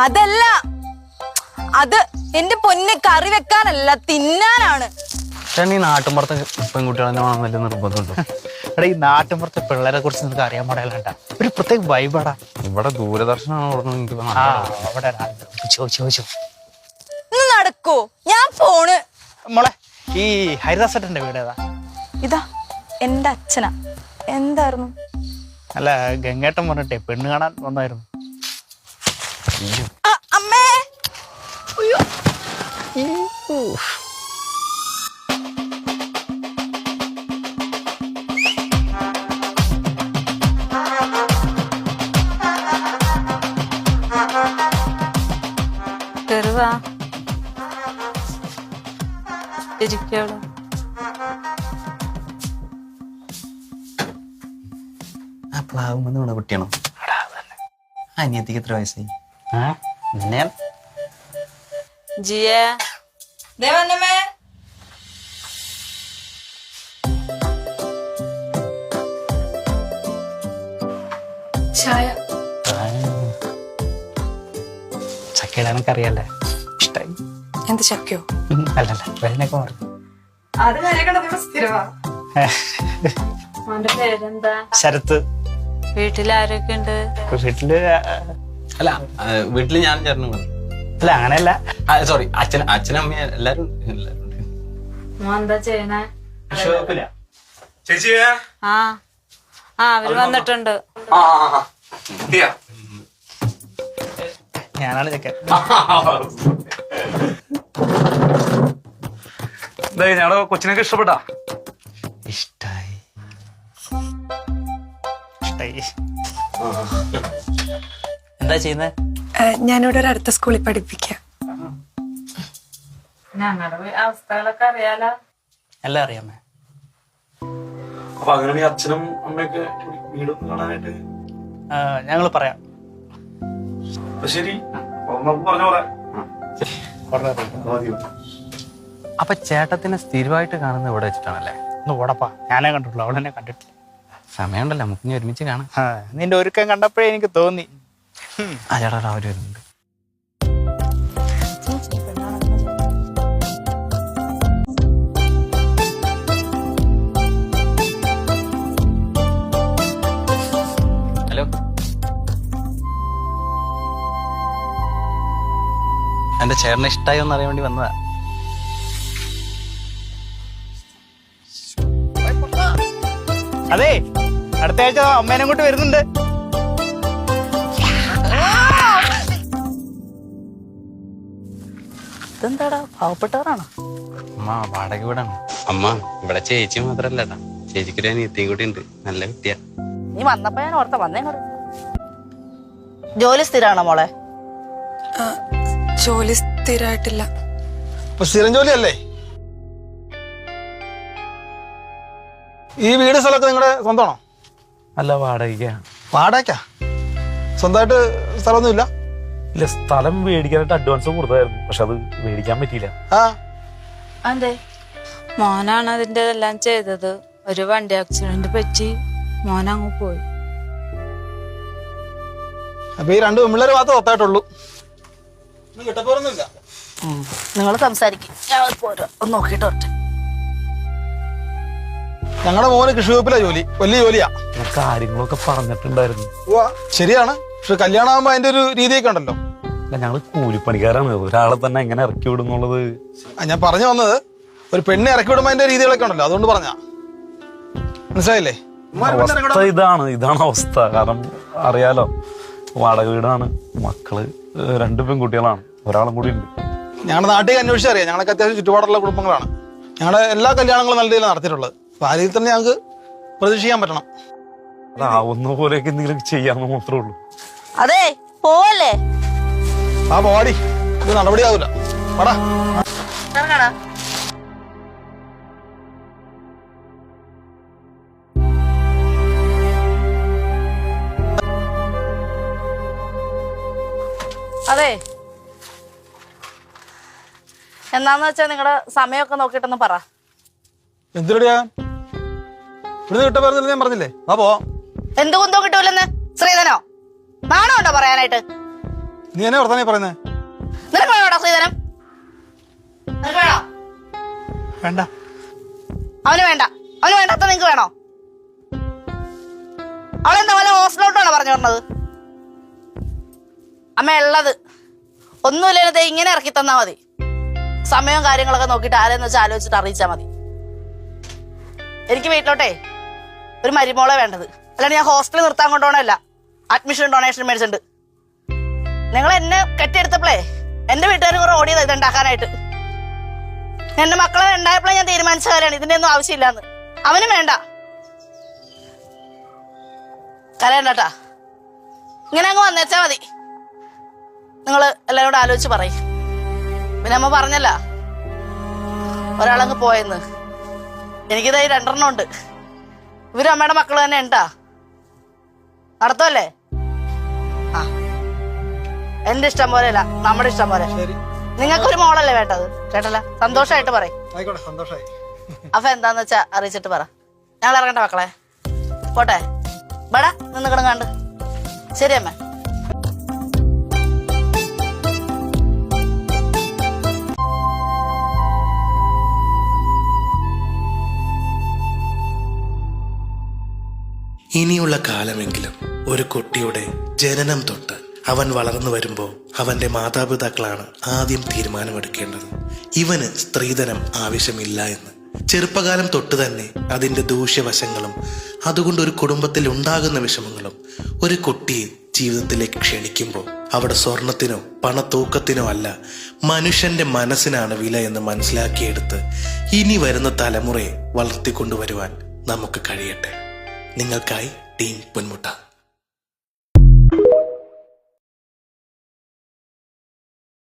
അതല്ല, അത് എന്റെ പൊന്നെ കറി വെക്കാനല്ല, തിന്നാനാണ്. ഈ നാട്ടുമ്പുറത്തെ പെൺകുട്ടികളെ വലിയ നിർബന്ധമുണ്ടോ? എടാ, ഈ നാട്ടുമ്പുറത്തെ പിള്ളേരെ കുറിച്ച് നിനക്ക് അറിയാൻ പാടില്ല. ഒരു പ്രത്യേക വൈബാടാ. ഇവിടെ ദൂരദർശനമാണ് എനിക്ക് അവിടെ ചോദിച്ചു നടക്കോ? ഞാൻ പോണ്. മോളെ, ഈ ഹരിദാസേട്ടന്റെ വീട് ഏതാ? ഇതാ എന്റെ അച്ഛനാ. എന്തായിരുന്നു? അല്ല, ഗംഗേട്ടൻ പറഞ്ഞിട്ടേ പെണ്ണ് കാണാൻ വന്നായിരുന്നു. അമ്മേ, അയ്യോ. ആ പ്ലാവുമെന്ന് ഇവിടെ കുട്ടിയാണോ? അനിയത്തിക്ക് എത്ര വയസ്സായി? ചക്കയിടാനൊക്കെ അറിയാല്ലേ? ഇഷ്ടായി. എന്ത് ചക്കയോ? അല്ലല്ല, വരനൊക്കെ മാറി. ശരത്ത്. വീട്ടിലാരൊക്കെ ഉണ്ട്? വീട്ടില് അല്ല, വീട്ടില് ഞാൻ ചേർന്ന്. അല്ല, അങ്ങനെയല്ല. സോറി, അച്ഛനമ്മ എല്ലാരും എന്താ ചെയ്യണേ? ചേച്ചിയെ അവര് വന്നിട്ടുണ്ട്. ഞാനാണ് ചെക്കൻ. ഞങ്ങളുടെ കൊച്ചിനൊക്കെ ഇഷ്ടപ്പെട്ടാ? ഇഷ്ടായി. എന്താ ചെയ്യുന്നത്? ഞാനിവിടെ ഒരു അടുത്ത സ്കൂളിൽ പഠിപ്പിക്കാം. ഞങ്ങളുടെ അവസ്ഥകളൊക്കെ അറിയാലോ. എല്ലാം അറിയാമേ. അപ്പൊ അങ്ങനെ അച്ഛനും അമ്മയൊക്കെ വീടൊന്നും കാണാനായിട്ട് ഞങ്ങൾ പറയാം. ശരി, നമുക്ക് പറഞ്ഞ പോലെ. അപ്പൊ ചേട്ടത്തിനെ സ്ഥിരമായിട്ട് കാണുന്നത് ഇവിടെ വെച്ചിട്ടാണല്ലേ? ഒന്ന് ഓടപ്പാ, ഞാനേ കണ്ടിട്ടുള്ളൂ, അവളെന്നെ കണ്ടിട്ടില്ല. സമയമുണ്ടല്ലോ, നമുക്ക് ഇനി ഒരുമിച്ച് കാണാം. നിന്റെ ഒരുക്കം കണ്ടപ്പോഴേ എനിക്ക് തോന്നി. ആ ചേട്ടാ, അവര് വരുന്നുണ്ട്. ഹലോ, എന്റെ ചേട്ടനെ ഇഷ്ടായി ഒന്ന് അറിയാൻ വേണ്ടി വന്നതാ. അതെ, അടുത്ത ആഴ്ച അമ്മേനെ കൊണ്ട് വരുന്നുണ്ട്. ഇതെന്താടാ, പാവപ്പെട്ടവരാണോ? അമ്മ വാടക വീടാണ്. അമ്മ ഇവിടെ ചേച്ചി മാത്രല്ലട്ടാ, ചേച്ചിക്കൊരു അനിയത്തിയും കൂടി ഉണ്ട്. നല്ല കുട്ടിയാ. നീ വന്നപ്പോ ഞാൻ ഓർത്ത വന്നേ. ജോലി സ്ഥിരാണോ മോളെ? ജോലി സ്ഥിരമായിട്ടില്ല. സ്ഥിരം ജോലിയല്ലേ? ഈ വീട് സ്ഥലമൊക്കെ നിങ്ങളുടെ സ്വന്തമാണോ? അല്ല, വാടക. വാടകയ്ക്കാ? സ്വന്തമായിട്ട് സ്ഥലമൊന്നും ഇല്ല? ഇല്ല, സ്ഥലം മേടിക്കാനായിട്ട് അഡ്വാൻസ് കൊടുത്തായിരുന്നു, പക്ഷെ അത് മേടിക്കാൻ പറ്റിയില്ല. അതെ, മോനാണ് അതിൻ്റെതെല്ലാം ചെയ്തത്. ഒരു വണ്ടി ആക്സിഡന്റ് പറ്റി മോനങ്ങ് പോയി. അപ്പൊ ഈ രണ്ട് പെമ്പിള്ളേര് മാത്രമേ ഒത്തായിട്ടുള്ളൂ? കിട്ടപ്പോറൊന്നുമില്ല. നിങ്ങൾ സംസാരിക്കും, ഞാൻ പോരാ, ഒന്ന് നോക്കിയിട്ട് വരട്ടെ. ഞങ്ങളുടെ മോന് കൃഷി വകുപ്പിലാ ജോലി, വലിയ ജോലിയാ. കാര്യങ്ങളൊക്കെ പറഞ്ഞിട്ടുണ്ടായിരുന്നു. ശരിയാണ്, പക്ഷെ കല്യാണം ആകുമ്പോ അതിന്റെ ഒരു രീതിയൊക്കെ ഉണ്ടല്ലോ. ഞങ്ങള് കൂലിപ്പണിക്കാരാണ്, ഒരാളെ തന്നെ എങ്ങനെ ഇറക്കി വിടുന്നുള്ളത്. ഞാൻ പറഞ്ഞു വന്നത്, ഒരു പെണ്ണെ ഇറക്കി വിടുമ്പോ അതിന്റെ രീതികളൊക്കെ ഉണ്ടല്ലോ, അതുകൊണ്ട് പറഞ്ഞ മനസ്സിലായില്ലേ? അവസ്ഥ ഇതാണ് അവസ്ഥ. കാരണം അറിയാലോ, വാടക വീടാണ്, മക്കള് 2 പെൺകുട്ടികളാണ്, ഒരാളും കൂടി ഉണ്ട്. ഞങ്ങളുടെ നാട്ടിൽ അന്വേഷിച്ചറിയാം, ഞങ്ങളൊക്കെ അത്യാവശ്യം ചുറ്റുപാടുള്ള കുടുംബങ്ങളാണ്. ഞങ്ങളുടെ എല്ലാ കല്യാണങ്ങളും നല്ല രീതിയിൽ നടത്തിയിട്ടുള്ളത്. അപ്പൊ ആ രീതിയിൽ തന്നെ ഞങ്ങൾക്ക് പ്രതീക്ഷിക്കാൻ പറ്റണം. അതാവുന്ന പോലെയൊക്കെ എന്തെങ്കിലും ചെയ്യാമെന്ന് മാത്രമേ ഉള്ളൂ. അതെ, പോവല്ലേ? ആ പോവാടി, ഇത് നടപടിയാവൂല. പടാ. അതെ, എന്താന്ന് വെച്ചാ നിങ്ങളുടെ സമയമൊക്കെ നോക്കിയിട്ടൊന്ന് പറ. എന്തിനടിയാ ഇവിടുന്ന് കിട്ടാൻ പറഞ്ഞില്ല? ഞാൻ പറഞ്ഞില്ലേ, ആ പോവാം. എന്ത് കുന്തോ കിട്ടൂലെന്ന്? ശ്രീധനോ, നാണോ ഉണ്ടോ പറയാനായിട്ട്? നീ എന്നെ വർത്താനേ പറയുന്നേ? നിനക്ക് വേണോടാ ശ്രീധരം? നിനക്ക് വേണോ? വേണ്ട. അവന് വേണ്ട. അവന് വേണ്ടാത്ത നിങ്ങക്ക് വേണോ? അവളെന്താ വല്ല ഹോസ്റ്റലോട്ടാണോ പറഞ്ഞു പറഞ്ഞത്? അമ്മ ഉള്ളത് ഒന്നുമില്ലേ ഇങ്ങനെ ഇറക്കി തന്നാ മതി. സമയവും കാര്യങ്ങളൊക്കെ നോക്കിയിട്ട് ആരെന്ന് വെച്ചാൽ ആലോചിച്ചിട്ട് അറിയിച്ചാൽ മതി. എനിക്ക് വീട്ടിലോട്ടേ ഒരു മരുമോളെ വേണ്ടത്. അല്ലാണ്ട് ഞാൻ ഹോസ്റ്റലിൽ നിർത്താൻ കൊണ്ടുപോകണമല്ല. അഡ്മിഷൻ ഡൊണേഷൻ മേടിച്ചിട്ടുണ്ട്. നിങ്ങൾ എന്നെ കെട്ടിയെടുത്തപ്പോഴേ എന്റെ വീട്ടുകാർ കുറെ ഓടിയത് ഇതുണ്ടാക്കാനായിട്ട്. എന്റെ മക്കളെ ഉണ്ടായപ്പോഴേ ഞാൻ തീരുമാനിച്ച കാര്യമാണ് ഇതിന്റെ ഒന്നും ആവശ്യമില്ലാന്ന്. അവനും വേണ്ട. കരയണ്ടാ, ഇങ്ങനെ അങ്ങ് വന്നേച്ചാ മതി. നിങ്ങള് എല്ലാവരോടും ആലോചിച്ച് പറയും. പിന്നെ അമ്മ പറഞ്ഞല്ല ഒരാളങ്ങ് പോയെന്ന്. എനിക്കിതായി 2 ഉണ്ട്. ഇവരും അമ്മയുടെ മക്കള് തന്നെ ഉണ്ടാ. നടത്തുമല്ലേ? ആ, എന്റെ ഇഷ്ടം പോലെ അല്ല, നമ്മുടെ ഇഷ്ടം പോലെ. നിങ്ങൾക്കൊരു മോളല്ലേ വേണ്ടത്? കേട്ടല്ല, സന്തോഷമായിട്ട് പറയും. ആയിക്കോട്ടെ, സന്തോഷമായി. അപ്പൊ എന്താന്ന് വെച്ചാ അറിയിച്ചിട്ട് പറ. ഞങ്ങൾ ഇറങ്ങണ്ട മക്കളെ. പോട്ടെ, ബടാ നിന്ന് കിടങ്ങാണ്ട്. ശരി അമ്മ. ഇനിയുള്ള കാലമെങ്കിലും ഒരു കുട്ടിയുടെ ജനനം തൊട്ട് അവൻ വളർന്നു വരുമ്പോൾ അവന്റെ മാതാപിതാക്കളാണ് ആദ്യം തീരുമാനമെടുക്കേണ്ടത്. ഇവന് സ്ത്രീധനം ആവശ്യമില്ല എന്ന്. ചെറുപ്പകാലം തൊട്ട് തന്നെ അതിന്റെ ദൂഷ്യവശങ്ങളും അതുകൊണ്ട് ഒരു കുടുംബത്തിൽ ഉണ്ടാകുന്ന വിഷമങ്ങളും ഒരു കുട്ടിയെ ജീവിതത്തിലേക്ക് ക്ഷണിക്കുമ്പോൾ അവിടെ സ്വർണത്തിനോ പണത്തൂക്കത്തിനോ അല്ല, മനുഷ്യന്റെ മനസ്സിനാണ് വില എന്ന് മനസ്സിലാക്കിയെടുത്ത് ഇനി വരുന്ന തലമുറയെ വളർത്തിക്കൊണ്ടുവരുവാൻ നമുക്ക് കഴിയട്ടെ. നിങ്ങൾക്കായി ടീം പൊന്മുട്ട.